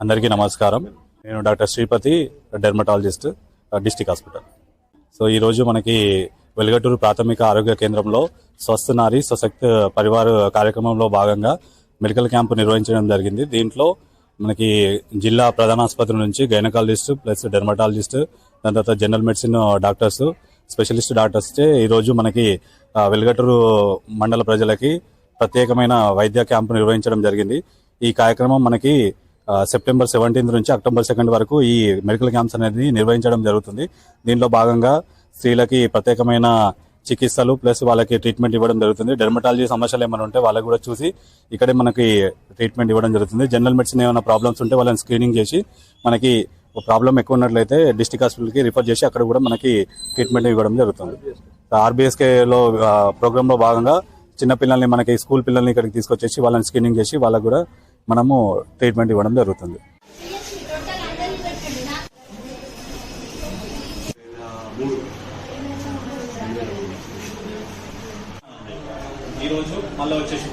అందరికీ నమస్కారం. నేను doctor Sripathi, dermatologist, district hospital. So ఈరోజు మనకి వెలుగటూరు ప్రాథమిక ఆరోగ్య కేంద్రంలో స్వస్థ నారి సశక్త్ పరివార్ కార్యక్రమంలో భాగంగా మెడికల్ క్యాంపు నిర్వహించడం జరిగింది. దీంట్లో మనకి జిల్లా ప్రధాన ఆసుపత్రి నుంచి గైనకాలజిస్ట్ ప్లస్ డెర్మటాలజిస్ట్, దాని తర్వాత general medicine doctors, specialist doctors ఈరోజు మనకి వెలుగటూరు మండల ప్రజలకి ప్రత్యేకమైన వైద్య క్యాంపు నిర్వహించడం జరిగింది. ఈ కార్యక్రమం మనకి సెప్టెంబర్ 17 నుంచి అక్టోబర్ 2 వరకు ఈ మెడికల్ క్యాంప్స్ అనేది నిర్వహించడం జరుగుతుంది. దీనిలో భాగంగా స్త్రీలకి ప్రత్యేకమైన చికిత్సలు ప్లస్ వాళ్ళకి ట్రీట్మెంట్ ఇవ్వడం జరుగుతుంది. డెర్మటాలజీ సమస్యలు ఏమైనా ఉంటే వాళ్ళకి కూడా చూసి ఇక్కడే మనకి ట్రీట్మెంట్ ఇవ్వడం జరుగుతుంది. జనరల్ మెడిసిన్ ఏమైనా ప్రాబ్లమ్స్ ఉంటే వాళ్ళని స్క్రీనింగ్ చేసి మనకి ప్రాబ్లం ఎక్కువ ఉన్నట్లయితే డిస్ట్రిక్ట్ హాస్పిటల్కి రిఫర్ చేసి అక్కడ కూడా మనకి ట్రీట్మెంట్ ఇవ్వడం జరుగుతుంది. ఆర్బీఎస్కేలో ప్రోగ్రాంలో భాగంగా చిన్నపిల్లల్ని మనకి స్కూల్ పిల్లల్ని ఇక్కడికి తీసుకొచ్చేసి వాళ్ళని స్క్రీనింగ్ చేసి వాళ్ళకు కూడా మనము ట్రీట్మెంట్ ఇవ్వడం జరుగుతుంది. ఈరోజు మళ్ళీ వచ్చేసి